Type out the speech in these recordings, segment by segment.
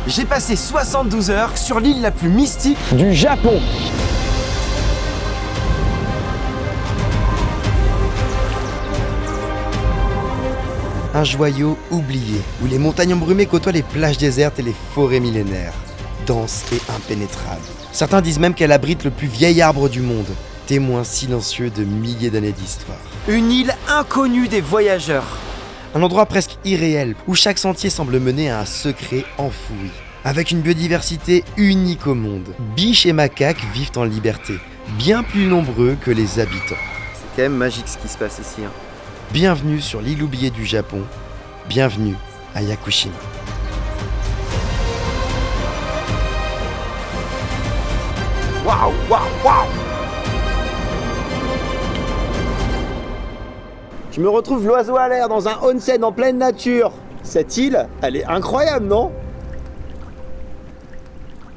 j'ai passé 72 heures sur l'île la plus mystique du Japon. Un joyau oublié, où les montagnes embrumées côtoient les plages désertes et les forêts millénaires, denses et impénétrables. Certains disent même qu'elle abrite le plus vieil arbre du monde, témoin silencieux de milliers d'années d'histoire. Une île inconnue des voyageurs. Un endroit presque irréel, où chaque sentier semble mener à un secret enfoui. Avec une biodiversité unique au monde. Biches et macaques vivent en liberté, bien plus nombreux que les habitants. C'est quand même magique ce qui se passe ici. Bienvenue sur l'île oubliée du Japon, bienvenue à Yakushima. Waouh, waouh, waouh! Je me retrouve l'oiseau à l'air dans un onsen en pleine nature. Cette île, elle est incroyable, non?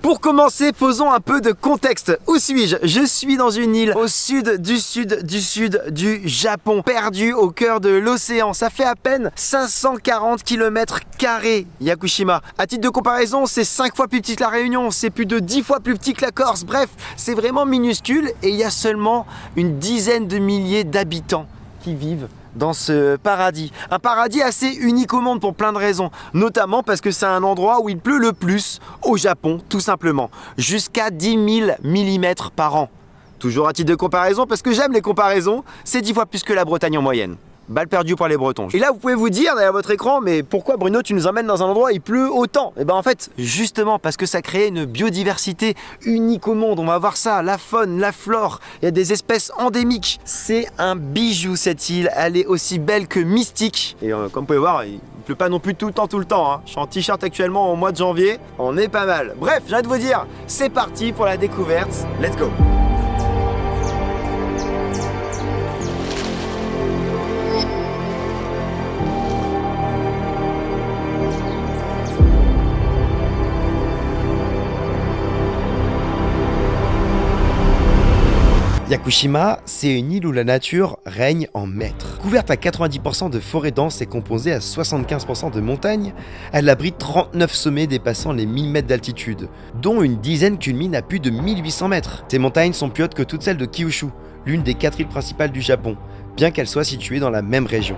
Pour commencer, posons un peu de contexte. Où suis-je? Je suis dans une île au sud du Japon, perdue au cœur de l'océan. Ça fait à peine 540 km², Yakushima. À titre de comparaison, c'est 5 fois plus petit que la Réunion, c'est plus de 10 fois plus petit que la Corse. Bref, c'est vraiment minuscule et il y a seulement une dizaine de milliers d'habitants qui vivent dans ce paradis. Un paradis assez unique au monde pour plein de raisons, notamment parce que c'est un endroit où il pleut le plus au Japon, tout simplement, jusqu'à 10 000 mm par an. Toujours à titre de comparaison, parce que j'aime les comparaisons, c'est 10 fois plus que la Bretagne en moyenne. Balle perdue pour les Bretons. Et là, vous pouvez vous dire derrière votre écran, mais pourquoi Bruno, tu nous emmènes dans un endroit où il pleut autant? Et ben en fait, justement parce que ça crée une biodiversité unique au monde. On va voir ça, la faune, la flore, il y a des espèces endémiques. C'est un bijou cette île, elle est aussi belle que mystique. Et comme vous pouvez voir, il pleut pas non plus tout le temps. Je suis en t-shirt actuellement au mois de janvier, on est pas mal. Bref, j'ai envie de vous dire, c'est parti pour la découverte, let's go! Yakushima, c'est une île où la nature règne en maître. Couverte à 90% de forêts denses et composée à 75% de montagnes, elle abrite 39 sommets dépassant les 1000 mètres d'altitude, dont une dizaine culminent à plus de 1800 mètres. Ces montagnes sont plus hautes que toutes celles de Kyushu, l'une des 4 îles principales du Japon, bien qu'elles soient situées dans la même région.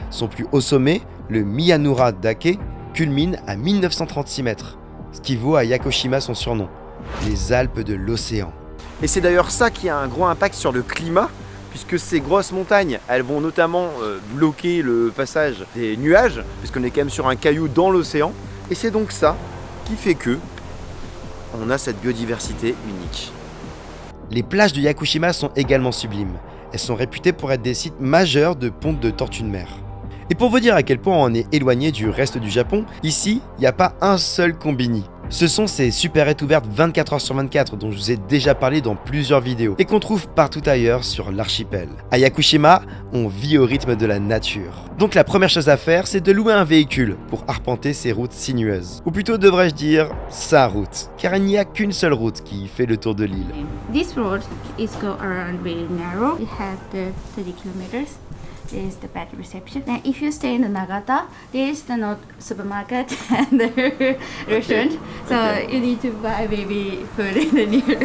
Son plus haut sommet, le Miyanura Dake, culmine à 1936 mètres, ce qui vaut à Yakushima son surnom, les Alpes de l'océan. Et c'est d'ailleurs ça qui a un gros impact sur le climat, puisque ces grosses montagnes, elles vont notamment bloquer le passage des nuages, puisqu'on est quand même sur un caillou dans l'océan. Et c'est donc ça qui fait que on a cette biodiversité unique. Les plages de Yakushima sont également sublimes. Elles sont réputées pour être des sites majeurs de ponte de tortues de mer. Et pour vous dire à quel point on est éloigné du reste du Japon, ici, il n'y a pas un seul combini. Ce sont ces supérettes ouvertes 24 heures sur 24 dont je vous ai déjà parlé dans plusieurs vidéos et qu'on trouve partout ailleurs sur l'archipel. À Yakushima, on vit au rythme de la nature. Donc la première chose à faire, c'est de louer un véhicule pour arpenter ces routes sinueuses. Ou plutôt devrais-je dire, sa route. Car il n'y a qu'une seule route qui fait le tour de l'île. This road is go around very narrow. It has the 30 kilometers. There is the bad reception. And if you stay in the Nagata, there is the not supermarket and the restaurant. So you need to buy maybe food in the near.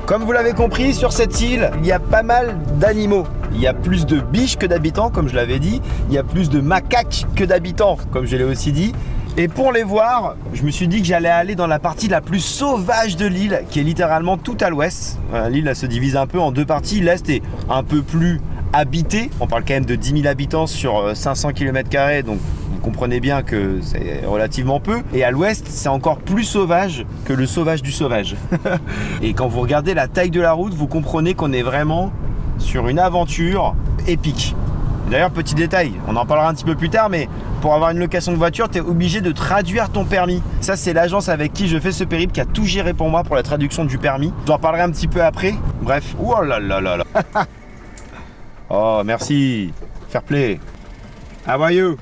Comme vous l'avez compris, sur cette île, il y a pas mal d'animaux. Il y a plus de biches que d'habitants, comme je l'avais dit. Il y a plus de macaques que d'habitants, comme je l'ai aussi dit. Et pour les voir, je me suis dit que j'allais aller dans la partie la plus sauvage de l'île, qui est littéralement tout à l'ouest. L'île se divise un peu en deux parties. L'est est un peu plus habité. On parle quand même de 10 000 habitants sur 500 km², donc vous comprenez bien que c'est relativement peu. Et à l'ouest, c'est encore plus sauvage que le sauvage du sauvage. Et quand vous regardez la taille de la route, vous comprenez qu'on est vraiment sur une aventure épique. D'ailleurs, petit détail, on en parlera un petit peu plus tard, mais pour avoir une location de voiture, tu es obligé de traduire ton permis. Ça, c'est l'agence avec qui je fais ce périple qui a tout géré pour moi pour la traduction du permis. J'en parlerai un petit peu après. Bref, oh là là là là. Oh, merci. Fair play. How are you?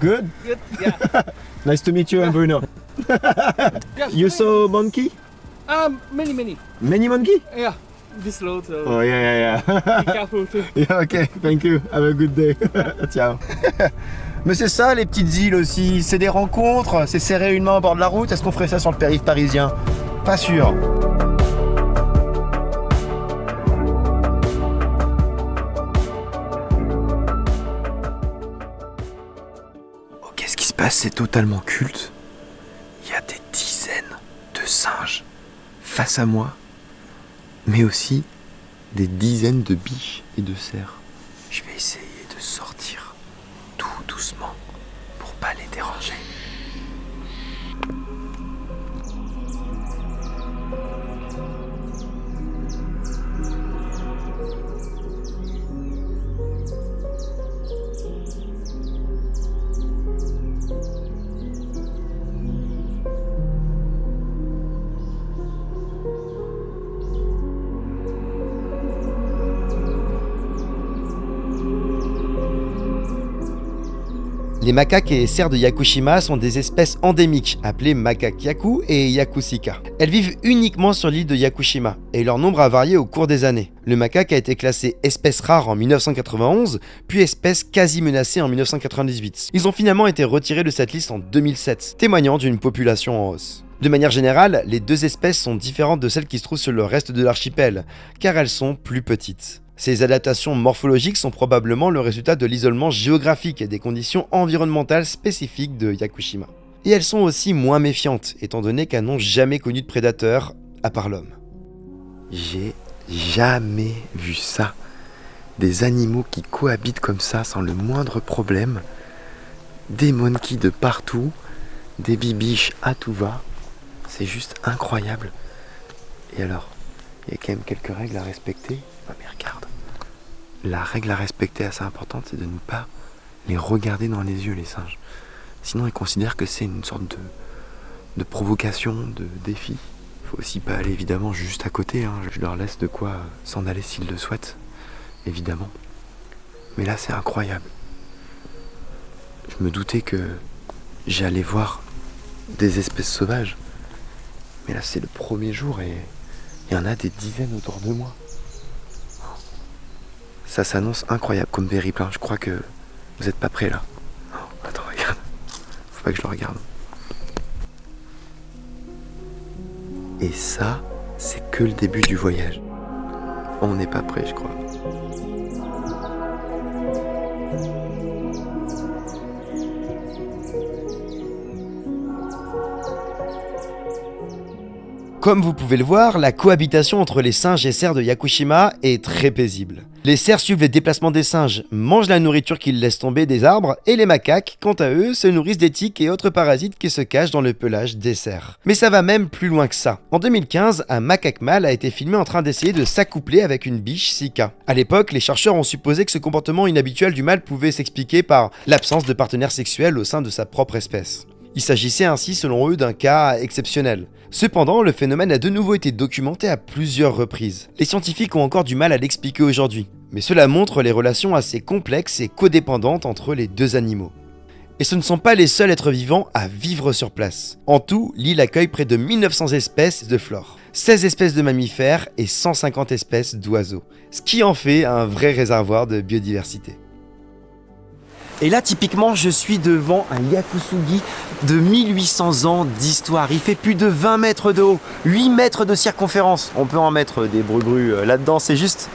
Good? Good, yeah. Nice to meet you, I'm Bruno. Yes. You saw monkey? Many. Many monkey? Yeah, this road. So Oh yeah. be careful too. Yeah, ok, thank you. Have a good day. Ciao. Mais c'est ça les petites îles aussi, c'est des rencontres, c'est serrer une main au bord de la route. Est-ce qu'on ferait ça sur le périph' parisien? Pas sûr. Oh, qu'est-ce qui se passe? C'est totalement culte. Il y a des dizaines de singes face à moi, mais aussi des dizaines de biches et de cerfs. Je vais essayer de sortir tout doucement pour pas les déranger. Les macaques et cerfs de Yakushima sont des espèces endémiques appelées macaques yaku et yakushika. Elles vivent uniquement sur l'île de Yakushima et leur nombre a varié au cours des années. Le macaque a été classé espèce rare en 1991, puis espèce quasi menacée en 1998. Ils ont finalement été retirés de cette liste en 2007, témoignant d'une population en hausse. De manière générale, les deux espèces sont différentes de celles qui se trouvent sur le reste de l'archipel, car elles sont plus petites. Ces adaptations morphologiques sont probablement le résultat de l'isolement géographique et des conditions environnementales spécifiques de Yakushima. Et elles sont aussi moins méfiantes, étant donné qu'elles n'ont jamais connu de prédateurs, à part l'homme. J'ai jamais vu ça. Des animaux qui cohabitent comme ça sans le moindre problème. Des monkeys de partout, des bibiches à tout va. C'est juste incroyable. Et alors, il y a quand même quelques règles à respecter. Ah mais regarde, la règle à respecter assez importante, c'est de ne pas les regarder dans les yeux, les singes. Sinon ils considèrent que c'est une sorte de provocation, de défi. Faut aussi pas aller évidemment juste à côté, hein. Je leur laisse de quoi s'en aller s'ils le souhaitent, évidemment. Mais là c'est incroyable. Je me doutais que j'allais voir des espèces sauvages. Mais là c'est le premier jour et il y en a des dizaines autour de moi. Ça s'annonce incroyable comme périple, hein. Je crois que vous êtes pas prêts là. Oh, attends, regarde. Faut pas que je le regarde. Et ça, c'est que le début du voyage. On n'est pas prêts, je crois. Comme vous pouvez le voir, la cohabitation entre les singes et cerfs de Yakushima est très paisible. Les cerfs suivent les déplacements des singes, mangent la nourriture qu'ils laissent tomber des arbres, et les macaques, quant à eux, se nourrissent des tiques et autres parasites qui se cachent dans le pelage des cerfs. Mais ça va même plus loin que ça. En 2015, un macaque mâle a été filmé en train d'essayer de s'accoupler avec une biche sika. À l'époque, les chercheurs ont supposé que ce comportement inhabituel du mâle pouvait s'expliquer par l'absence de partenaire sexuel au sein de sa propre espèce. Il s'agissait ainsi selon eux d'un cas exceptionnel. Cependant, le phénomène a de nouveau été documenté à plusieurs reprises. Les scientifiques ont encore du mal à l'expliquer aujourd'hui, mais cela montre les relations assez complexes et codépendantes entre les deux animaux. Et ce ne sont pas les seuls êtres vivants à vivre sur place. En tout, l'île accueille près de 1900 espèces de flore, 16 espèces de mammifères et 150 espèces d'oiseaux, ce qui en fait un vrai réservoir de biodiversité. Et là, typiquement, je suis devant un yakusugi de 1800 ans d'histoire. Il fait plus de 20 mètres de haut, 8 mètres de circonférence. On peut en mettre des brûlures là-dedans. C'est juste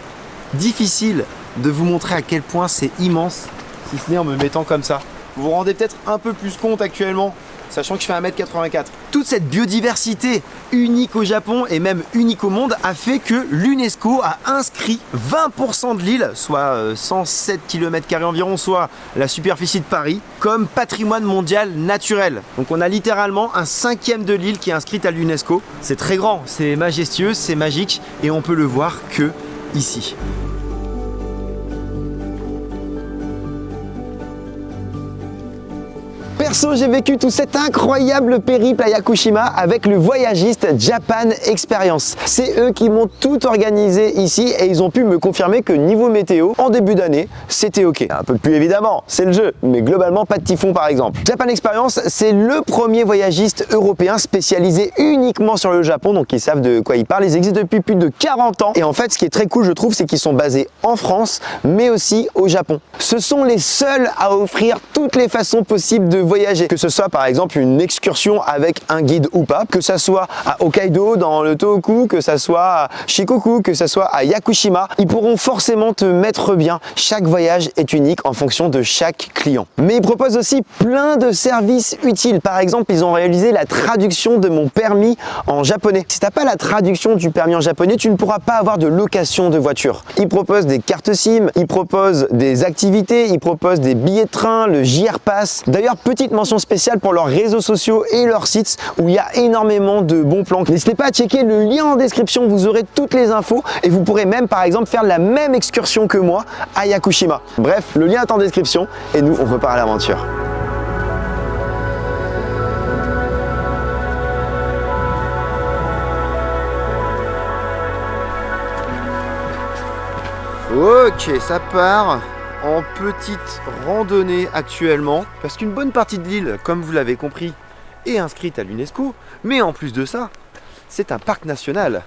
difficile de vous montrer à quel point c'est immense, si ce n'est en me mettant comme ça. Vous vous rendez peut-être un peu plus compte actuellement, sachant que je fais 1m84. Toute cette biodiversité unique au Japon et même unique au monde a fait que l'UNESCO a inscrit 20% de l'île, soit 107 km² environ, soit la superficie de Paris, comme patrimoine mondial naturel. Donc on a littéralement un cinquième de l'île qui est inscrite à l'UNESCO. C'est très grand, c'est majestueux, c'est magique et on peut le voir que ici. Perso, j'ai vécu tout cet incroyable périple à Yakushima avec le voyagiste Japan Experience. C'est eux qui m'ont tout organisé ici et ils ont pu me confirmer que niveau météo, en début d'année, c'était ok. Un peu de pluie évidemment, c'est le jeu, mais globalement pas de typhon par exemple. Japan Experience, c'est le premier voyagiste européen spécialisé uniquement sur le Japon, donc ils savent de quoi ils parlent. Ils existent depuis plus de 40 ans et en fait, ce qui est très cool, je trouve, c'est qu'ils sont basés en France, mais aussi au Japon. Ce sont les seuls à offrir toutes les façons possibles de voyager, que ce soit par exemple une excursion avec un guide ou pas, que ça soit à Hokkaido dans le Tohoku, que ça soit à Shikoku, que ça soit à Yakushima, ils pourront forcément te mettre bien. Chaque voyage est unique en fonction de chaque client. Mais ils proposent aussi plein de services utiles. Par exemple, ils ont réalisé la traduction de mon permis en japonais. Si t'as pas la traduction du permis en japonais, tu ne pourras pas avoir de location de voiture. Ils proposent des cartes SIM, ils proposent des activités, ils proposent des billets de train, le JR Pass. D'ailleurs, petite mention spéciale pour leurs réseaux sociaux et leurs sites où il y a énormément de bons plans. N'hésitez pas à checker le lien en description, vous aurez toutes les infos et vous pourrez même par exemple faire la même excursion que moi à Yakushima. Bref, le lien est en description et nous on repart à l'aventure. Ok, ça part en petite randonnée actuellement, parce qu'une bonne partie de l'île, comme vous l'avez compris, est inscrite à l'UNESCO, mais en plus de ça, c'est un parc national.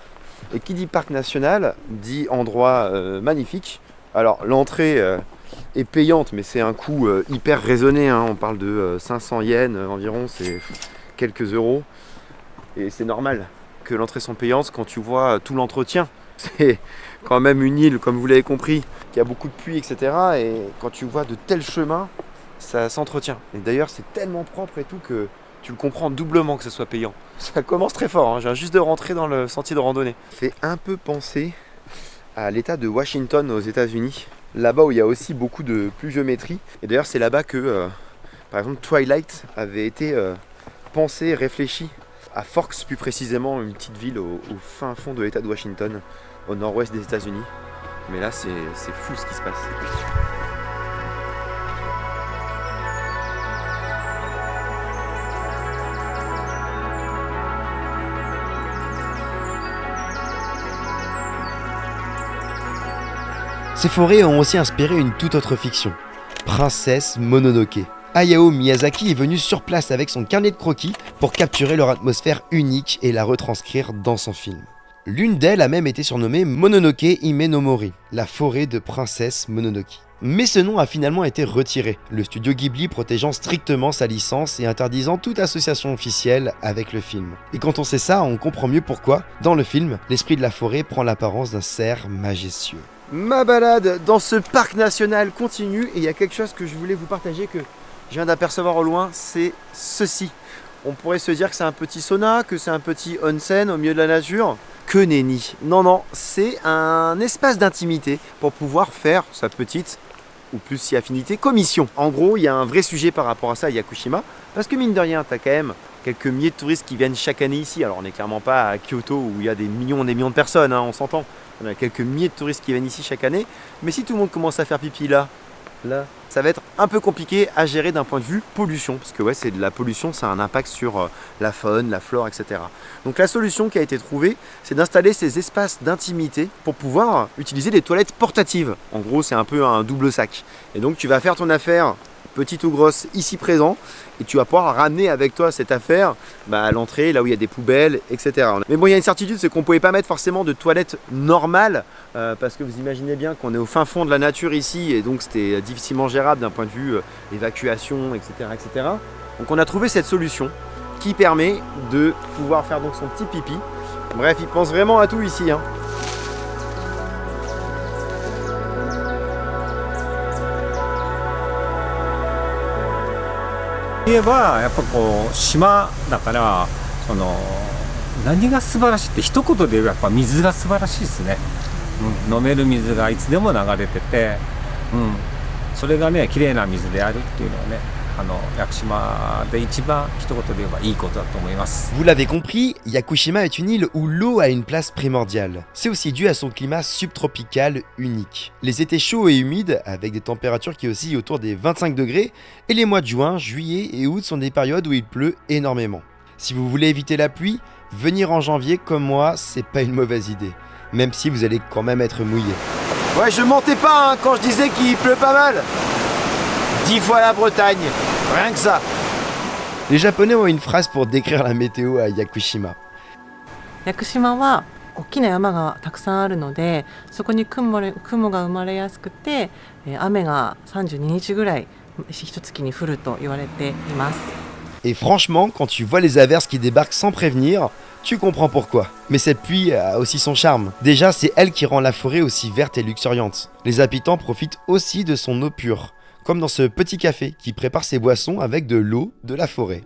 Et qui dit parc national, dit endroit magnifique. Alors l'entrée est payante, mais c'est un coût hyper raisonné, hein. On parle de 500 yens environ, c'est quelques euros. Et c'est normal que l'entrée soit payante quand tu vois tout l'entretien. C'est quand même une île, comme vous l'avez compris, qui a beaucoup de pluie, etc. Et quand tu vois de tels chemins, ça s'entretient. Et d'ailleurs, c'est tellement propre et tout que tu le comprends doublement que ce soit payant. Ça commence très fort, hein. Je viens juste de rentrer dans le sentier de randonnée. Ça fait un peu penser à l'état de Washington aux États-Unis, là-bas où il y a aussi beaucoup de pluviométrie. Et d'ailleurs, c'est là-bas que, par exemple, Twilight avait été pensé, réfléchi. À Forks, plus précisément, une petite ville au fin fond de l'état de Washington, au nord-ouest des États-Unis. Mais là, c'est fou ce qui se passe. Ces forêts ont aussi inspiré une toute autre fiction, Princesse Mononoke. Hayao Miyazaki est venu sur place avec son carnet de croquis pour capturer leur atmosphère unique et la retranscrire dans son film. L'une d'elles a même été surnommée Mononoke Hime no Mori, la forêt de Princesse Mononoke. Mais ce nom a finalement été retiré, le studio Ghibli protégeant strictement sa licence et interdisant toute association officielle avec le film. Et quand on sait ça, on comprend mieux pourquoi, dans le film, l'esprit de la forêt prend l'apparence d'un cerf majestueux. Ma balade dans ce parc national continue et il y a quelque chose que je voulais vous partager que je viens d'apercevoir au loin, c'est ceci. On pourrait se dire que c'est un petit sauna, que c'est un petit onsen au milieu de la nature. Que nenni. Non, non, c'est un espace d'intimité pour pouvoir faire sa petite, ou plus si affinité, commission. En gros, il y a un vrai sujet par rapport à ça à Yakushima, parce que mine de rien, t'as quand même quelques milliers de touristes qui viennent chaque année ici. Alors on n'est clairement pas à Kyoto où il y a des millions de personnes, hein, on s'entend. On a quelques milliers de touristes qui viennent ici chaque année. Mais si tout le monde commence à faire pipi là, ça va être un peu compliqué à gérer d'un point de vue pollution, parce que ouais, c'est de la pollution, ça a un impact sur la faune, la flore, etc. Donc la solution qui a été trouvée, c'est d'installer ces espaces d'intimité pour pouvoir utiliser des toilettes portatives. En gros, c'est un peu un double sac. Et donc tu vas faire ton affaire, petite ou grosse, ici présent, et tu vas pouvoir ramener avec toi cette affaire à l'entrée, là où il y a des poubelles, etc. Mais bon, il y a une certitude, c'est qu'on ne pouvait pas mettre forcément de toilettes normales, parce que vous imaginez bien qu'on est au fin fond de la nature ici, et donc c'était difficilement gérable d'un point de vue évacuation, etc., etc. Donc on a trouvé cette solution qui permet de pouvoir faire donc son petit pipi. Bref, il pense vraiment à tout ici, hein. 言えばやっぱこう島だから何が素晴らしいって一言で言えばやっぱ水が素晴らしいですね、飲める水がいつでも流れてて、それがね綺麗な水であるっていうのはね屋久島で一番一言で言えばいいことだと思います。 Vous l'avez compris, Yakushima est une île où l'eau a une place primordiale. C'est aussi dû à son climat subtropical unique. Les étés chauds et humides, avec des températures qui oscillent autour des 25 degrés, et les mois de juin, juillet et août sont des périodes où il pleut énormément. Si vous voulez éviter la pluie, venir en janvier comme moi, c'est pas une mauvaise idée. Même si vous allez quand même être mouillé. Ouais, je mentais pas hein, quand je disais qu'il pleut pas mal. 10 fois la Bretagne, rien que ça. Les Japonais ont une phrase pour décrire la météo à Yakushima. 屋久島は大きな山がたくさんあるので、そこに雲が生まれやすくて、雨が32日ぐらい一月に降ると言われています。 Et franchement, quand tu vois les averses qui débarquent sans prévenir, tu comprends pourquoi. Mais cette pluie a aussi son charme. Déjà, c'est elle qui rend la forêt aussi verte et luxuriante. Les habitants profitent aussi de son eau pure, comme dans ce petit café qui prépare ses boissons avec de l'eau de la forêt.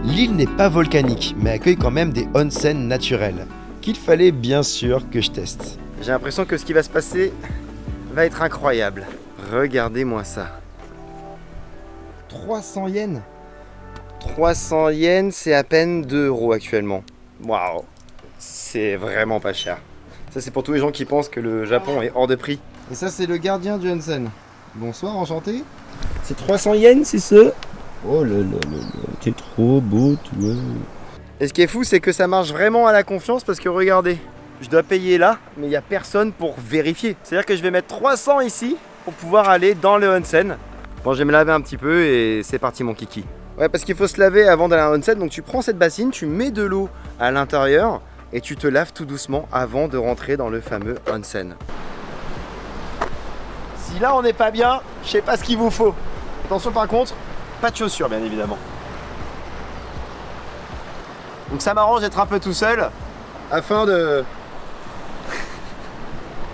L'île n'est pas volcanique, mais accueille quand même des onsen naturels, qu'il fallait bien sûr que je teste. J'ai l'impression que ce qui va se passer va être incroyable. Regardez-moi ça. 300 yens. 300 yens, c'est à peine 2 € actuellement. Waouh, c'est vraiment pas cher. Ça, c'est pour tous les gens qui pensent que le Japon est hors de prix. Et ça, c'est le gardien du onsen. Bonsoir, enchanté. C'est 300 yens, c'est ce. Oh là là là là, t'es trop beau, toi. Et ce qui est fou, c'est que ça marche vraiment à la confiance parce que regardez, je dois payer là, mais il n'y a personne pour vérifier. C'est-à-dire que je vais mettre 300 ici pour pouvoir aller dans le onsen. Bon, je vais me laver un petit peu et c'est parti mon kiki. Ouais, parce qu'il faut se laver avant d'aller à un onsen, donc tu prends cette bassine, tu mets de l'eau à l'intérieur et tu te laves tout doucement avant de rentrer dans le fameux onsen. Si là on n'est pas bien, je sais pas ce qu'il vous faut. Attention par contre, pas de chaussures bien évidemment. Donc ça m'arrange d'être un peu tout seul afin de...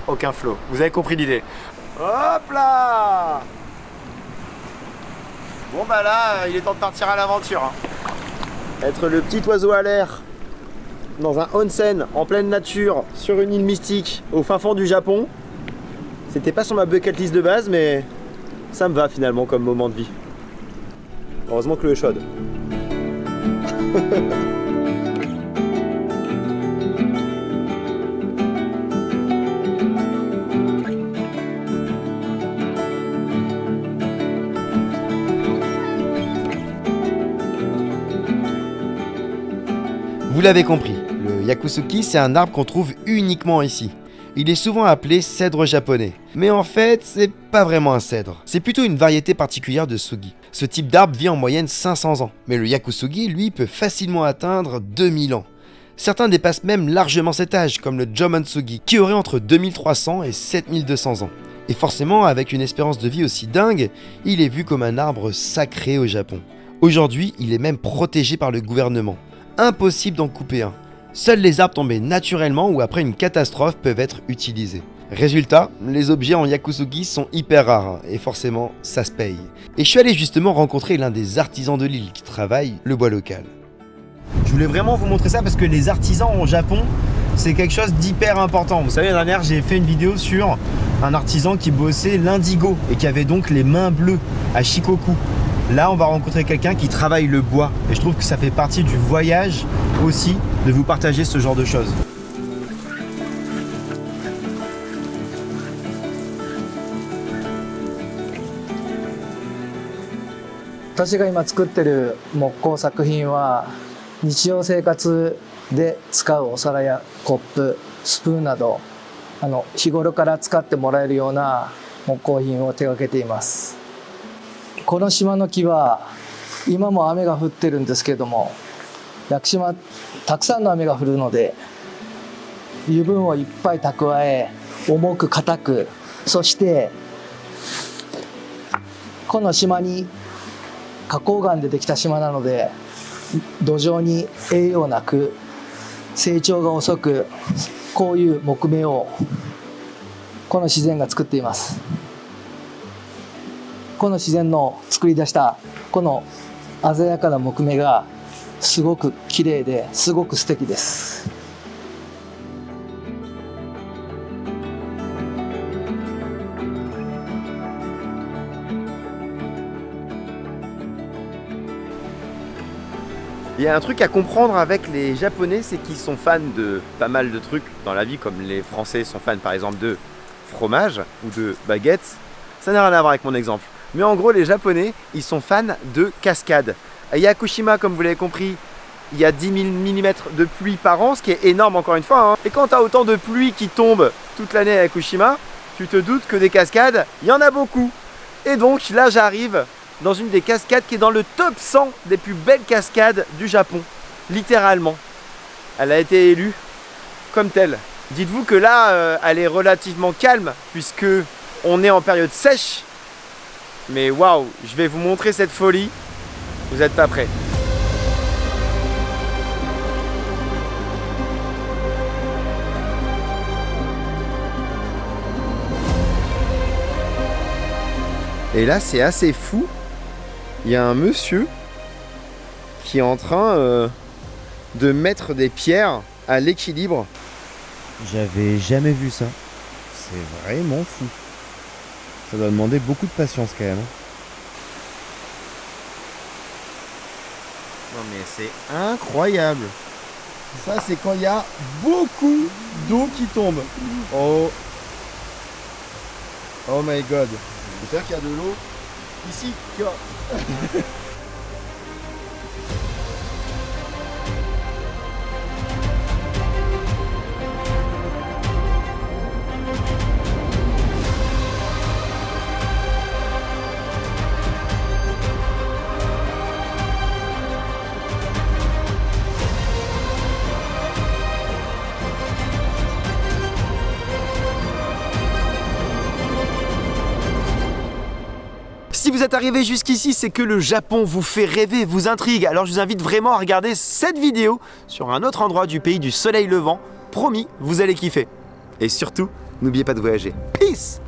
Aucun flow, vous avez compris l'idée. Hop là! Bon bah là, il est temps de partir à l'aventure. Hein. Être le petit oiseau à l'air dans un onsen en pleine nature sur une île mystique au fin fond du Japon, c'était pas sur ma bucket list de base, mais ça me va finalement comme moment de vie. Heureusement que l'eau est chaude. Vous l'avez compris, le yakusuki, c'est un arbre qu'on trouve uniquement ici. Il est souvent appelé cèdre japonais. Mais en fait, c'est pas vraiment un cèdre. C'est plutôt une variété particulière de sugi. Ce type d'arbre vit en moyenne 500 ans. Mais le yakusugi, lui, peut facilement atteindre 2000 ans. Certains dépassent même largement cet âge, comme le Jomonsugi, qui aurait entre 2300 et 7200 ans. Et forcément, avec une espérance de vie aussi dingue, il est vu comme un arbre sacré au Japon. Aujourd'hui, il est même protégé par le gouvernement. Impossible d'en couper un. Seuls les arbres tombés naturellement ou après une catastrophe peuvent être utilisés. Résultat, les objets en yakusugi sont hyper rares et forcément ça se paye. Et je suis allé justement rencontrer l'un des artisans de l'île qui travaille le bois local. Je voulais vraiment vous montrer ça parce que les artisans au Japon, c'est quelque chose d'hyper important. Vous savez, l'année dernière, j'ai fait une vidéo sur un artisan qui bossait l'indigo et qui avait donc les mains bleues à Shikoku. Là, on va rencontrer quelqu'un qui travaille le bois. Et je trouve que ça fait partie du voyage aussi de vous partager ce genre de choses. 私が今作ってる木工作品は日常生活で使うお皿やコップ、スプーンなど日頃から使ってもらえるような木工品を手掛けています。この島の木は今も雨が降ってるんですけども、屋久島たくさんの雨が降るので油分をいっぱい蓄え、重く硬く、そしてこの島に花崗岩でできた島なので土壌に栄養なく成長が遅く、こういう木目をこの自然が作っています。この自然の作り出したこの鮮やかな木目がすごく綺麗ですごく素敵です。Il y a un truc à comprendre avec les Japonais, c'est qu'ils sont fans de pas mal de trucs dans la vie, comme les Français sont fans par exemple de fromage ou de baguettes. Ça n'a rien à voir avec mon exemple. Mais en gros, les Japonais, ils sont fans de cascades. À Yakushima, comme vous l'avez compris, il y a 10 000 mm de pluie par an, ce qui est énorme encore une fois. Et quand tu as autant de pluie qui tombe toute l'année à Yakushima, tu te doutes que des cascades, il y en a beaucoup. Et donc là, j'arrive dans une des cascades qui est dans le top 100 des plus belles cascades du Japon. Littéralement. Elle a été élue comme telle. Dites-vous que là, elle est relativement calme puisque on est en période sèche. Mais waouh, je vais vous montrer cette folie. Vous n'êtes pas prêts. Et là, c'est assez fou. Il y a un monsieur qui est en train de mettre des pierres à l'équilibre. J'avais jamais vu ça. C'est vraiment fou. Ça doit demander beaucoup de patience quand même. Non mais c'est incroyable. Ça c'est quand il y a beaucoup d'eau qui tombe. Oh. Oh my god. J'espère qu'il y a de l'eau ici. Si vous êtes arrivé jusqu'ici, c'est que le Japon vous fait rêver, vous intrigue. Alors je vous invite vraiment à regarder cette vidéo sur un autre endroit du pays du soleil levant. Promis, vous allez kiffer. Et surtout, n'oubliez pas de voyager. Peace!